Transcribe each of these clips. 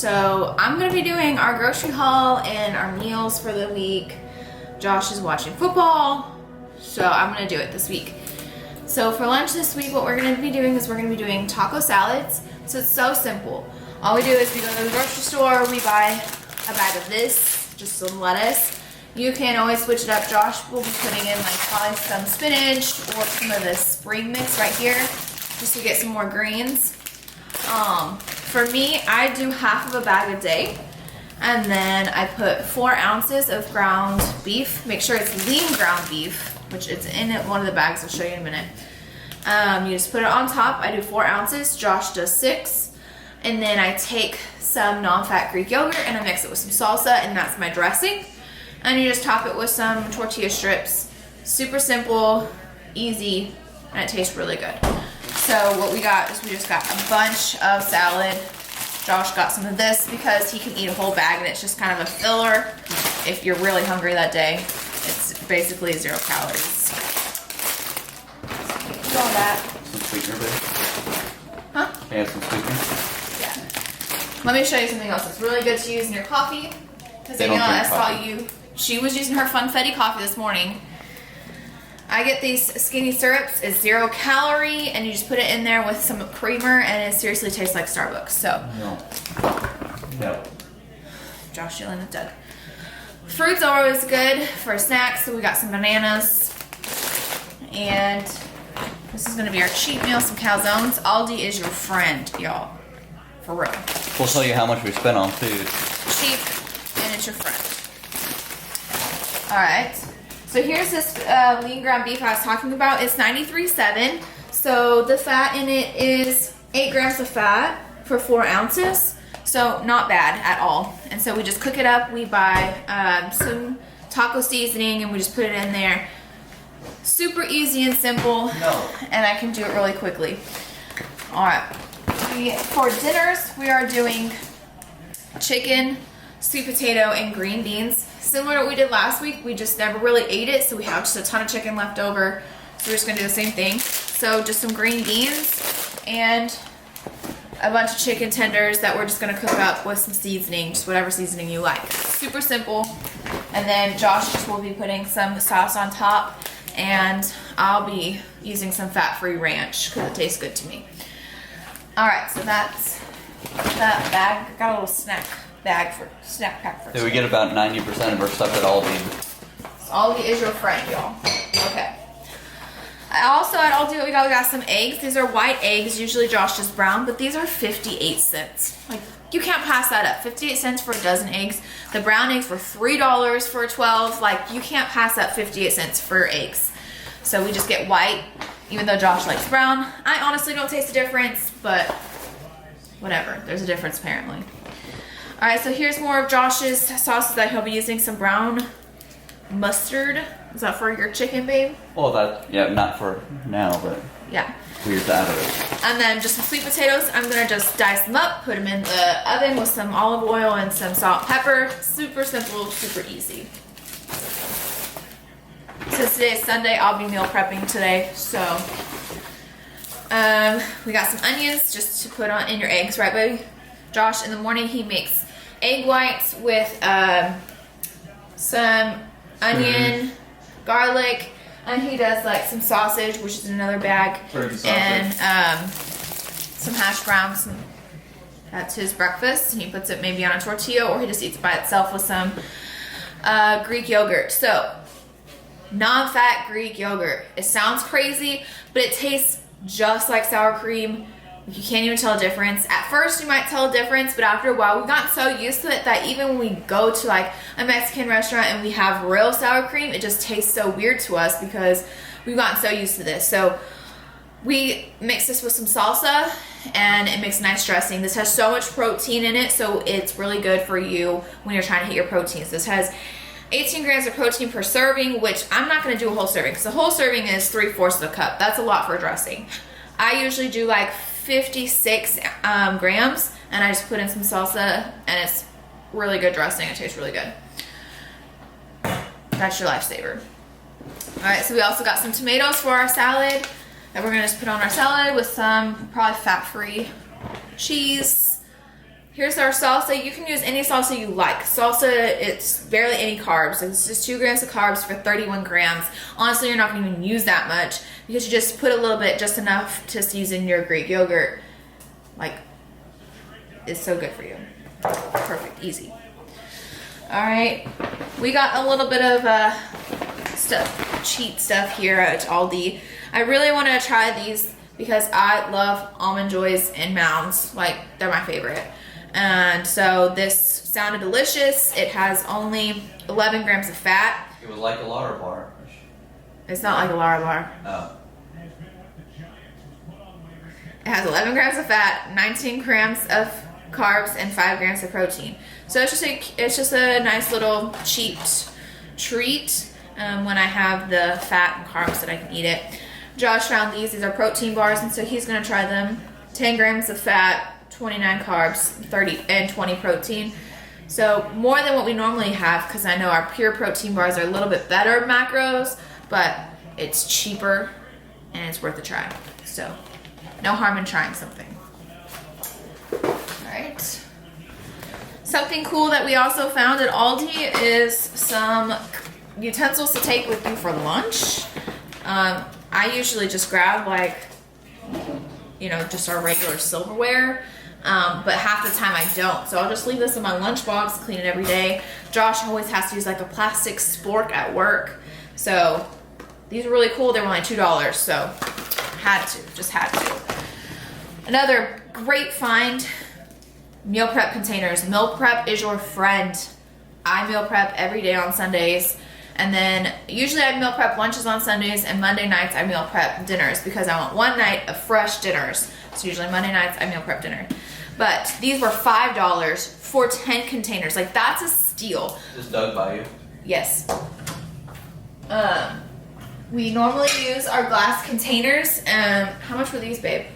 So I'm gonna be doing our grocery haul and our meals for the week. Josh is watching football, so I'm gonna do it this week. So for lunch this week, what we're gonna be doing is we're gonna be doing taco salads. So it's so simple. All we do is we go to the grocery store, we buy a bag of this, just some lettuce. You can always switch it up. Josh will be putting in like probably some spinach or some of the spring mix right here, just to get some more greens. For me, I do half of a bag a day, and then I put 4 ounces of ground beef. Make sure it's lean ground beef, which it's in one of the bags. I'll show you in a minute. You just put it on top. I do 4 ounces. Josh does 6. And then I take some non-fat Greek yogurt and I mix it with some salsa, and that's my dressing. And you just top it with some tortilla strips. Super simple, easy, and it tastes really good. So what we got is we just got a bunch of salad. Josh got some of this because he can eat a whole bag and it's just kind of a filler. If you're really hungry that day, it's basically 0 calories. Do all that. Some sweetener, babe? Huh? Can I have some sweetener? Yeah. Let me show you something else that's really good to use in your coffee. Because They don't I drink saw coffee. you. She was using her Funfetti coffee this morning. I get these skinny syrups. It's 0 calorie, and you just put it in there with some creamer, and it seriously tastes like Starbucks. So, No. Josh yelling at Doug. Fruits are always good for snacks, so we got some bananas, and this is gonna be our cheat meal, some calzones. Aldi is your friend, y'all, for real. We'll tell you how much we spent on food. Cheap, and it's your friend. All right. So here's this lean ground beef I was talking about. It's 93.7. So the fat in it is 8 grams of fat for 4 ounces. So not bad at all. And so we just cook it up. We buy some taco seasoning and we just put it in there. Super easy and simple. No. And I can do it really quickly. All right. For dinners, we are doing chicken, sweet potato, and green beans. Similar to what we did last week, we just never really ate it, so we have just a ton of chicken left over. So we're just gonna do the same thing. So just some green beans and a bunch of chicken tenders that we're just gonna cook up with some seasoning, just whatever seasoning you like. Super simple. And then Josh just will be putting some sauce on top, and I'll be using some fat-free ranch because it tastes good to me. All right, so that's that bag. Got a little snack pack for Did we get about 90% of our stuff at Aldi? Aldi is your friend, y'all. Okay. Also at Aldi, we got some eggs. These are white eggs. Usually Josh does brown, but these are 58 cents. Like, you can't pass that up. 58 cents for a dozen eggs. The brown eggs were $3 for 12. Like, you can't pass up 58 cents for eggs. So we just get white, even though Josh likes brown. I honestly don't taste the difference, but whatever. There's a difference apparently. All right, so here's more of Josh's sauces that he'll be using. Some brown mustard. Is that for your chicken, babe? Well, not for now, but Yeah. we're out of it. And then just some sweet potatoes. I'm gonna just dice them up, put them in the oven with some olive oil and some salt and pepper. Super simple, super easy. Since today is Sunday, I'll be meal prepping today, so we got some onions just to put on in your eggs, right, baby? Josh, in the morning, he makes egg whites with some onion, garlic, and he does like some sausage, which is in another bag, and some hash browns. That's his breakfast, and he puts it maybe on a tortilla, or he just eats it by itself with some Greek yogurt. So, non-fat Greek yogurt. It sounds crazy, but it tastes just like sour cream. You can't even tell a difference. At first you might tell a difference, but after a while we've gotten so used to it that even when we go to like a Mexican restaurant and we have real sour cream, it just tastes so weird to us because we've gotten so used to this. So we mix this with some salsa and it makes a nice dressing. This has so much protein in it, so it's really good for you when you're trying to hit your proteins. This has 18 grams of protein per serving, which I'm not gonna do a whole serving because the whole serving is 3/4 of a cup. That's a lot for a dressing. I usually do like 56 grams, and I just put in some salsa, and it's really good dressing. It tastes really good. That's your lifesaver. All right, so we also got some tomatoes for our salad that we're gonna just put on our salad with some probably fat-free cheese Here's our salsa. You can use any salsa you like. Salsa, it's barely any carbs. It's just 2 grams of carbs for 31 grams. Honestly, you're not going to even use that much because you just put a little bit, just enough to season your Greek yogurt. Like, it's so good for you. Perfect, easy. All right, we got a little bit of cheat stuff here at Aldi. I really want to try these because I love Almond Joys and Mounds. Like, they're my favorite. And so this sounded delicious. It has only 11 grams of fat. It was like a Lara bar. It's not like a Lara bar. Oh. It has 11 grams of fat, 19 grams of carbs, and 5 grams of protein. So it's just a nice little cheap treat when I have the fat and carbs that I can eat it. Josh found these. These are protein bars, and so he's going to try them. 10 grams of fat, 29 carbs, 30 and 20 protein. So more than what we normally have, because I know our pure protein bars are a little bit better macros, but it's cheaper and it's worth a try. So no harm in trying something. All right. Something cool that we also found at Aldi is some utensils to take with you for lunch. I usually just grab just our regular silverware. But half the time I don't. So I'll just leave this in my lunchbox, clean it every day. Josh always has to use like a plastic spork at work. So these are really cool. They were only $2. So had to. Another great find, meal prep containers. Meal prep is your friend. I meal prep every day on Sundays. And then usually I meal prep lunches on Sundays, and Monday nights I meal prep dinners because I want one night of fresh dinners. So usually Monday nights I meal prep dinner. But these were $5 for 10 containers. Like, that's a steal. Is Doug by you? Yes. We normally use our glass containers. How much were these, babe?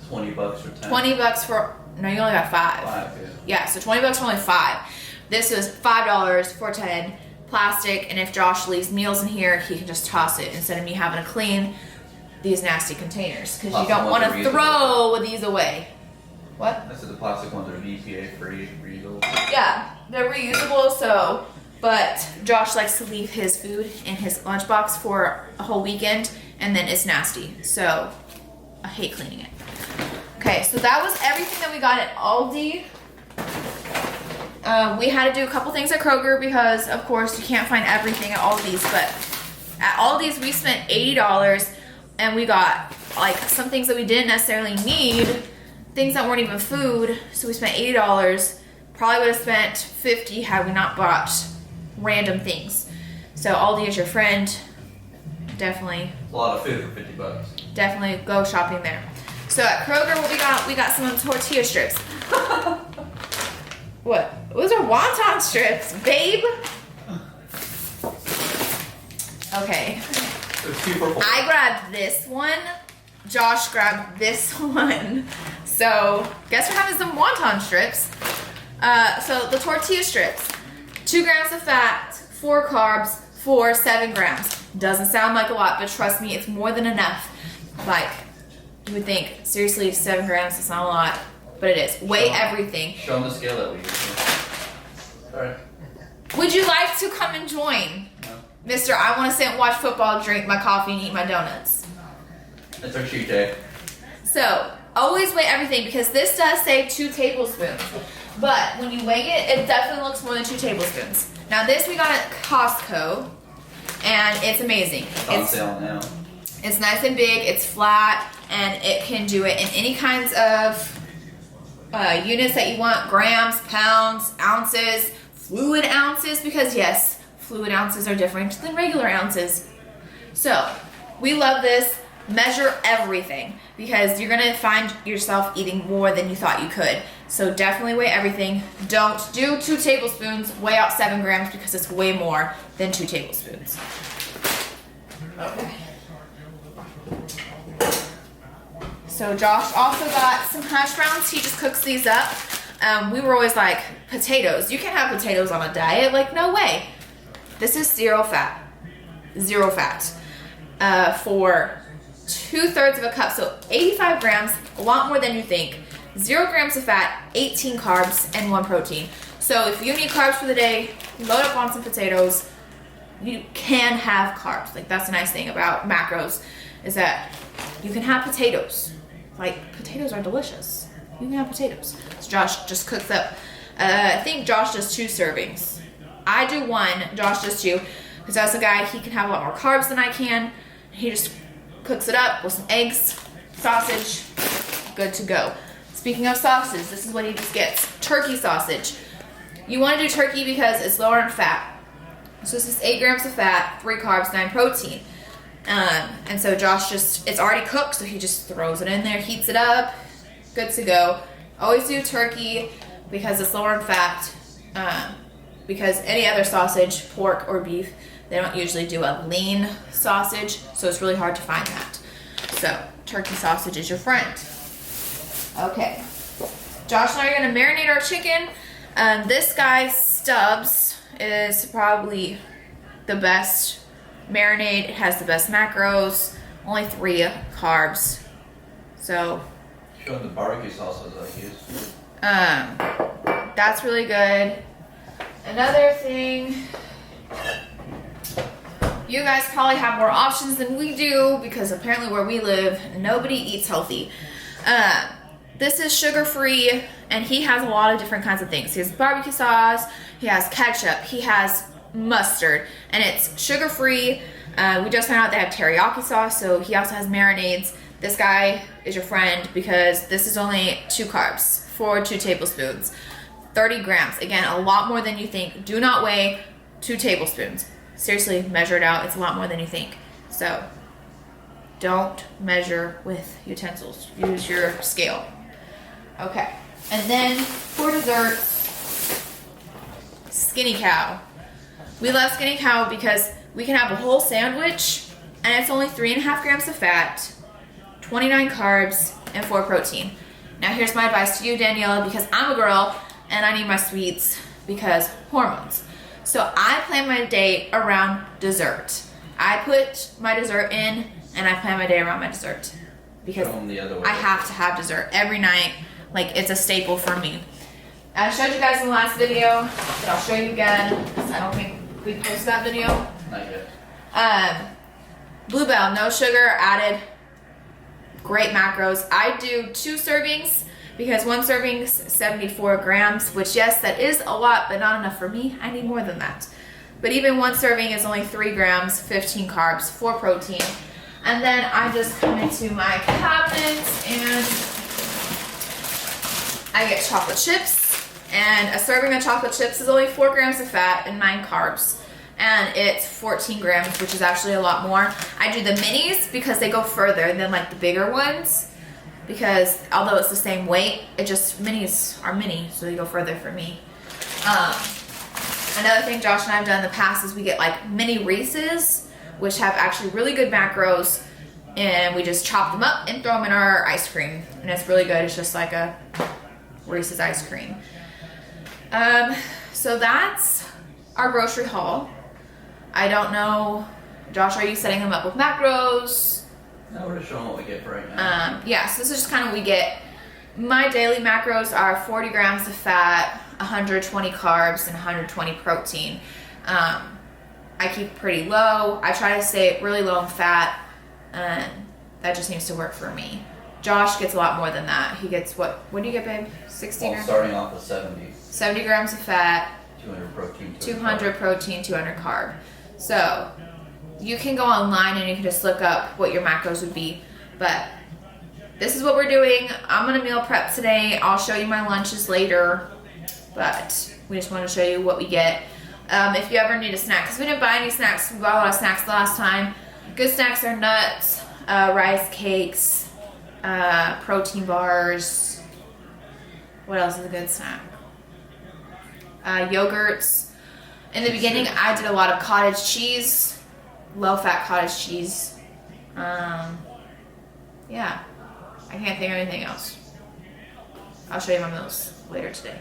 $20 for 10. 20 bucks for, no, you only got 5. 5, Yeah, so 20 bucks for only 5. This was $5 for 10 plastic, and if Josh leaves meals in here, he can just toss it instead of me having to clean these nasty containers because you don't want to throw these away. What? I said the plastic ones are EPA free, reusable. Yeah, they're reusable, so, but Josh likes to leave his food in his lunchbox for a whole weekend, and then it's nasty, so I hate cleaning it. Okay, so that was everything that we got at Aldi. We had to do a couple things at Kroger because, of course, you can't find everything at Aldi's, but at Aldi's we spent $80, and we got like some things that we didn't necessarily need, things that weren't even food, so we spent $80. Probably would have spent $50 had we not bought random things. So Aldi is your friend. Definitely. It's a lot of food for $50. Definitely go shopping there. So at Kroger, what we got some tortilla strips. What? Those are wonton strips, babe. Okay. It's 2 for $4. I grabbed this one. Josh grabbed this one. So guess we're having some wonton strips. So the tortilla strips, 2 grams of fat, 4 carbs, for 7 grams. Doesn't sound like a lot, but trust me, it's more than enough. Like, you would think, seriously, 7 grams, it's not a lot, but it is. Weigh everything. Show them the scale that we use. Alright. Would you like to come and join? No. Mister, I want to sit and watch football, drink my coffee, and eat my donuts. It's our cheat day. So, always weigh everything because this does say 2 tablespoons. But when you weigh it, it definitely looks more than 2 tablespoons. Now this we got at Costco, and it's amazing. It's on sale now. It's nice and big, it's flat, and it can do it in any kinds of units that you want. Grams, pounds, ounces, fluid ounces, because yes, fluid ounces are different than regular ounces. So, we love this. Measure everything because you're gonna find yourself eating more than you thought you could. So definitely weigh everything. Don't do 2 tablespoons, weigh out 7 grams because it's way more than 2 tablespoons. Okay. So Josh also got some hash browns. He just cooks these up. We were always like, potatoes. You can't have potatoes on a diet. Like, no way. This is 0 fat. 0 fat. For 2/3 of a cup, so 85 grams, a lot more than you think. 0 grams of fat, 18 carbs, and 1 protein. So if you need carbs for the day, load up on some potatoes. You can have carbs. Like, that's the nice thing about macros, is that you can have potatoes. Like, potatoes are delicious. You can have potatoes. So Josh just cooks up, I think Josh does 2 servings. I do 1, Josh does 2, because as a guy, he can have a lot more carbs than I can. He just cooks it up with some eggs, sausage, good to go. Speaking of sauces, this is what he just gets. Turkey sausage. You want to do turkey because it's lower in fat. So this is 8 grams of fat, 3 carbs, 9 protein. And so Josh it's already cooked, so he just throws it in there, heats it up, good to go. Always do turkey because it's lower in fat. Because any other sausage, pork or beef, they don't usually do a lean sausage, so it's really hard to find that. So turkey sausage is your friend. Okay, Josh and I are gonna marinate our chicken. This guy, Stubbs, is probably the best marinade. It has the best macros, only 3 carbs. So Showing the barbecue sauces I use. that's really good. Another thing, you guys probably have more options than we do because apparently where we live, nobody eats healthy. This is sugar-free, and he has a lot of different kinds of things. He has barbecue sauce, he has ketchup, he has mustard, and it's sugar-free. We just found out they have teriyaki sauce, so he also has marinades. This guy is your friend because this is only 2 carbs for 2 tablespoons. 30 grams. Again, a lot more than you think. Do not weigh 2 tablespoons. Seriously, measure it out. It's a lot more than you think. So, don't measure with utensils. Use your scale. Okay. And then, for dessert, Skinny Cow. We love Skinny Cow because we can have a whole sandwich, and it's only 3.5 grams of fat, 29 carbs, and 4 protein. Now, here's my advice to you, Daniela, because I'm a girl, and I need my sweets because hormones. So I plan my day around dessert. I put my dessert in, and I plan my day around my dessert because The other way. I have to have dessert every night. Like, it's a staple for me. I showed you guys in the last video, but I'll show you again because I don't think we posted that video. Not yet. Bluebell, no sugar added. Great macros. I do 2 servings because 1 serving is 74 grams, which yes, that is a lot, but not enough for me. I need more than that. But even 1 serving is only 3 grams, 15 carbs, 4 protein. And then I just come into my cabinet and I get chocolate chips. And a serving of chocolate chips is only 4 grams of fat and 9 carbs. And it's 14 grams, which is actually a lot more. I do the minis because they go further than like the bigger ones. Because although it's the same weight, minis are mini, so they go further for me. Another thing Josh and I have done in the past is we get like mini Reese's, which have actually really good macros. And we just chop them up and throw them in our ice cream. And it's really good. It's just like a Reese's ice cream. So that's our grocery haul. I don't know, Josh, are you setting them up with macros? No, we're just showing what we get for right now. Yeah, so this is just kind of what we get. My daily macros are 40 grams of fat, 120 carbs, and 120 protein. I keep it pretty low. I try to stay really low in fat, and that just seems to work for me. Josh gets a lot more than that. He gets what do you get, babe? 60 Well, grams? starting off with 70. 70 grams of fat, 200 protein. 200 protein, 200 carb. So you can go online and you can just look up what your macros would be. But this is what we're doing. I'm gonna meal prep today. I'll show you my lunches later. But we just want to show you what we get. If you ever need a snack, because we didn't buy any snacks. We bought a lot of snacks the last time. Good snacks are nuts, rice cakes, protein bars. What else is a good snack? Yogurts. In the beginning, I did a lot of cottage cheese, low-fat cottage cheese. Yeah, I can't think of anything else. I'll show you my meals later today.